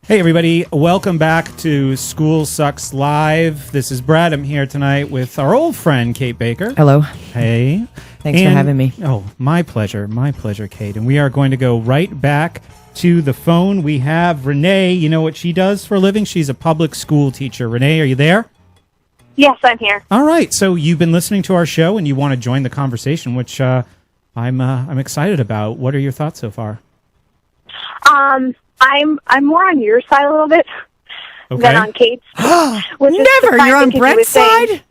Hey, everybody. Welcome back to School Sucks Live. This is Brad. I'm here tonight with our old friend, Kate Baker. Hello. Hey. Thanks for having me. Oh, my pleasure. My pleasure, Kate. And we are going to go right back to the phone. We have Renee. You know what she does for a living? She's a public school teacher. Renee, are you there? Yes, I'm here. All right. So you've been listening to our show and you want to join the conversation, which I'm excited about. What are your thoughts so far? I'm more on your side a little bit than on Kate's. Never! You're on Brett's side?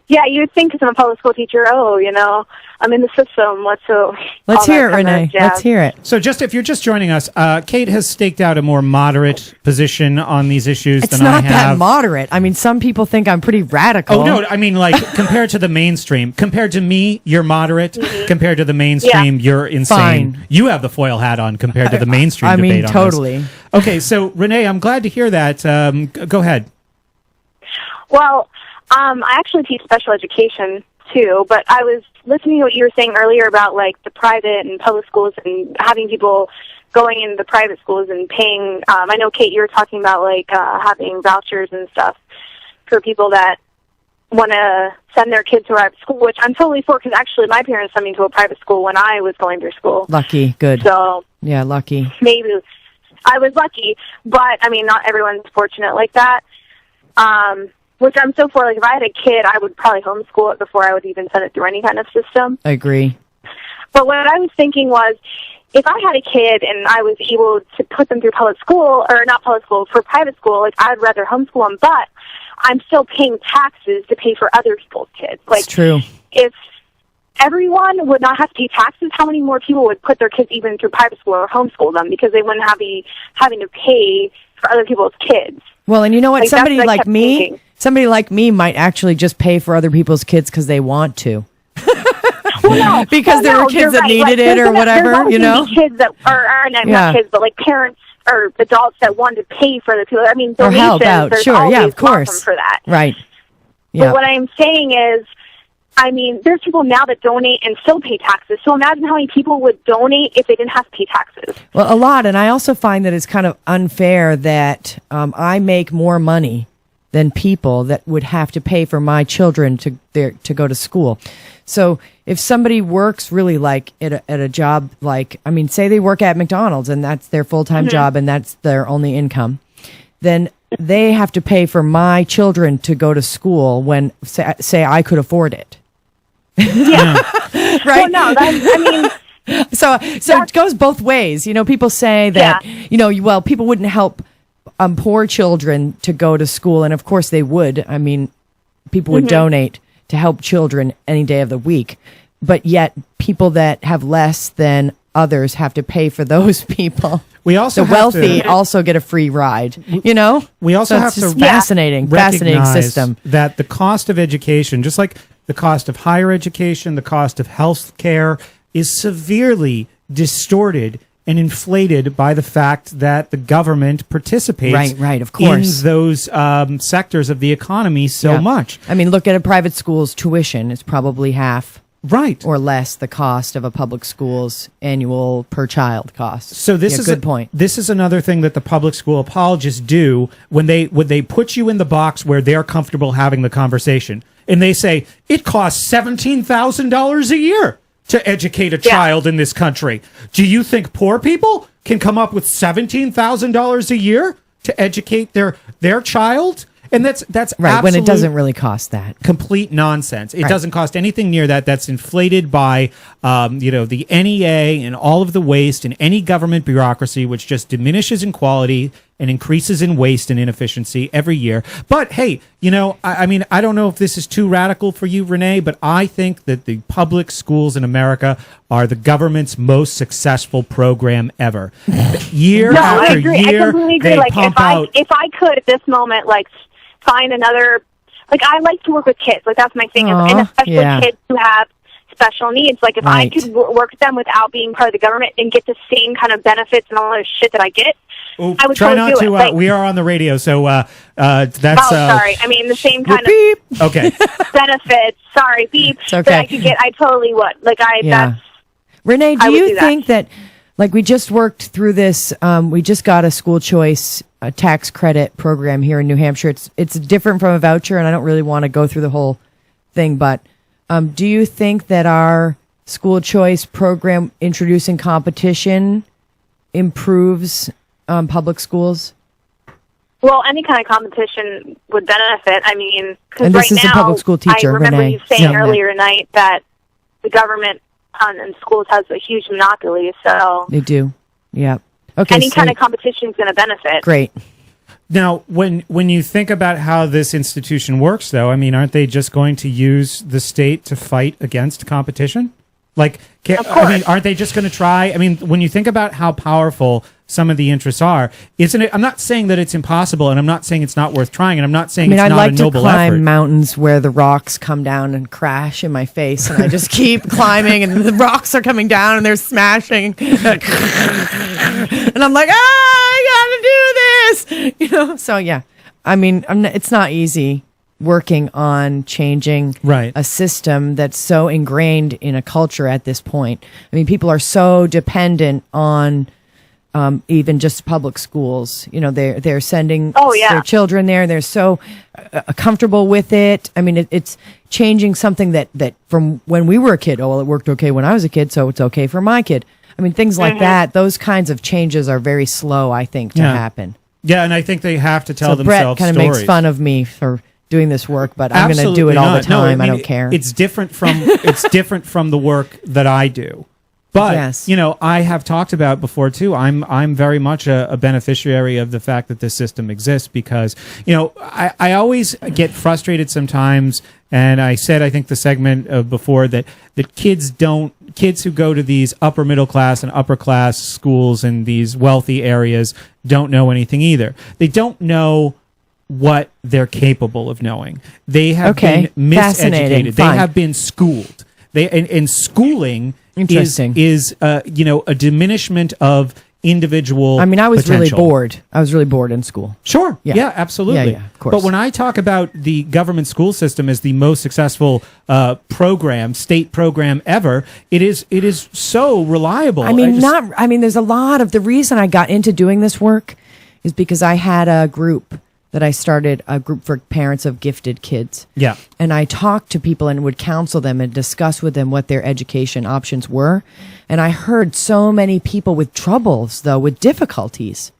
Yeah, you would think because I'm a public school teacher, I'm in the system. Let's hear it, Renee. Let's hear it. So if you're just joining us, Kate has staked out a more moderate position on these issues than I have. It's not that moderate. I mean, some people think I'm pretty radical. Oh, no. I mean, like, compared to the mainstream. Compared to me, you're moderate. Mm-hmm. Compared to the mainstream, you're insane. Fine. You have the foil hat on compared to the mainstream debate on this. Totally. Okay, so, Renee, I'm glad to hear that. Go ahead. Well, I actually teach special education, too, but I was listening to what you were saying earlier about, like, the private and public schools and having people going into the private schools and paying. I know, Kate, you were talking about, like, having vouchers and stuff for people that want to send their kids to a private school, which I'm totally for, because actually my parents sent me to a private school when I was going through school. Lucky. Good. So, yeah, lucky. Maybe I was lucky, but, I mean, not everyone's fortunate like that. Which I'm so for. Like, if I had a kid, I would probably homeschool it before I would even send it through any kind of system. I agree. But what I was thinking was, if I had a kid and I was able to put them through public school, or not public school, for private school, like, I'd rather homeschool them, but I'm still paying taxes to pay for other people's kids. Like, it's true. If everyone would not have to pay taxes, how many more people would put their kids even through private school or homeschool them because they wouldn't be having to pay for other people's kids? Well, and you know what? Like, somebody like me might actually just pay for other people's kids because they want to. Because there were kids that needed it or whatever, you know? Kids that are not kids, but like parents or adults that wanted to pay for the people. I mean, donations, or help out. there's Sure, always yeah, of course. welcome for that. Right. Yeah. But what I'm saying is, I mean, there's people now that donate and still pay taxes. So imagine how many people would donate if they didn't have to pay taxes. Well, a lot. And I also find that it's kind of unfair that I make more money than people that would have to pay for my children to go to school. So if somebody works really like at a job, like, I mean, say they work at McDonald's and that's their full-time job and that's their only income, then they have to pay for my children to go to school when, say I could afford it. Yeah. Right? Well, no, So it goes both ways. You know, people say that, people wouldn't help poor children to go to school. And of course they would. I mean, people would donate to help children any day of the week. But yet people that have less than others have to pay for those people. We also the wealthy also get a free ride, you know? We also have to fascinating system. That the cost of education, just like the cost of higher education, the cost of health care, is severely distorted and inflated by the fact that the government participates right, of course. in those sectors of the economy so much. I mean, look at a private school's tuition. It's probably half. Right. Or less the cost of a public school's annual per child cost. So this is a good point. This is another thing that the public school apologists do when they put you in the box where they're comfortable having the conversation. And they say, it costs $17,000 a year to educate a child in this country. Do you think poor people can come up with $17,000 a year to educate their child? And that's right, when it doesn't really cost that. Complete nonsense. It doesn't cost anything near that. That's inflated by the NEA and all of the waste and any government bureaucracy, which just diminishes in quality and increases in waste and inefficiency every year. But hey, I mean, I don't know if this is too radical for you, Renee, but I think that the public schools in America are the government's most successful program ever. Year after year, I completely agree. They like, pump out. If I could at this moment, like, find another, like, I like to work with kids. Like, that's my thing. And especially kids who have special needs. Like, if I could work with them without being part of the government and get the same kind of benefits and all this shit that I get, I would try totally not do to. it. Like, we are on the radio, so that's. sorry. I mean, the same kind of okay. benefits. Sorry, beep. It's okay. That I could get. I totally would. Like, that's. Renee, do you think that Like we just worked through this. We just got a school choice tax credit program here in New Hampshire. It's different from a voucher, and I don't really want to go through the whole thing. But do you think that our school choice program introducing competition improves public schools? Well, any kind of competition would benefit. I mean, because And right this is now, a public school teacher, I remember Renee, you saying saying earlier tonight that the government and schools has a huge monopoly. So They do. Yeah. Okay. any kind of competition is going to benefit. Great. Now, when you think about how this institution works, though, I mean, aren't they just going to use the state to fight against competition? Like, I mean, aren't they just going to try? I mean, when you think about how powerful some of the interests are, isn't it? I'm not saying that it's impossible, and I'm not saying it's not worth trying, and I'm not saying it's I'd not like a to noble climb effort. mountains where the rocks come down and crash in my face, and I just keep climbing, and the rocks are coming down and they're smashing, and I'm like, I gotta do this, So yeah, I mean, it's not easy working on changing a system that's so ingrained in a culture at this point. I mean, people are so dependent on even just public schools. They're sending their children there. They're so comfortable with it. I mean, it's changing something that from when we were a kid. Oh, well, it worked okay when I was a kid, so it's okay for my kid. I mean, things like that. Those kinds of changes are very slow, I think, to happen. Yeah, and I think they have to tell so themselves Brett kind of stories. makes fun of me for doing this work, but I'm going to do it all the time. I don't care. It's different from the work that I do. But I have talked about before too. I'm very much a beneficiary of the fact that this system exists because I always get frustrated sometimes, and I said I think the segment before that kids who go to these upper middle class and upper class schools in these wealthy areas don't know anything either. They don't know what they're capable of knowing. They have been miseducated. They have been schooled. And schooling is a diminishment of individual I mean, I was potential. really bored. I was really bored in school. Sure. Yeah, absolutely. Yeah, of course. But when I talk about the government school system as the most successful state program ever, it is so reliable. I mean, there's a lot of the reason I got into doing this work is because I had a group that I started, a group for parents of gifted kids. Yeah. And I talked to people and would counsel them and discuss with them what their education options were. And I heard so many people with troubles, though, with difficulties,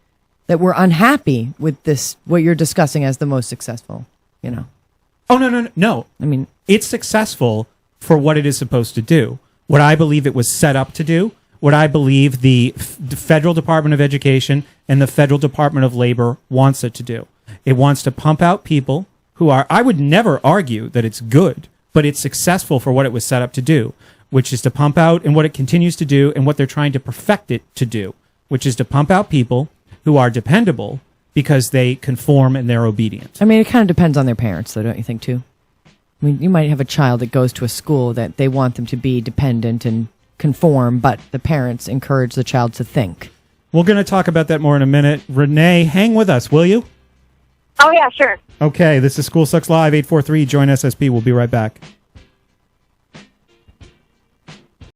that were unhappy with this, what you're discussing as the most successful, Oh, no. I mean, it's successful for what it is supposed to do. What I believe it was set up to do, what I believe the Federal Department of Education and the Federal Department of Labor wants it to do. It wants to pump out people who are, I would never argue that it's good, but it's successful for what it was set up to do, which is to pump out, and what it continues to do and what they're trying to perfect it to do, which is to pump out people who are dependable because they conform and they're obedient. I mean, it kind of depends on their parents, though, don't you think, too? I mean, you might have a child that goes to a school that they want them to be dependent and conform, but the parents encourage the child to think. We're going to talk about that more in a minute. Renee, hang with us, will you? Oh, yeah, sure. Okay, this is School Sucks Live, 843. Join SSP. We'll be right back.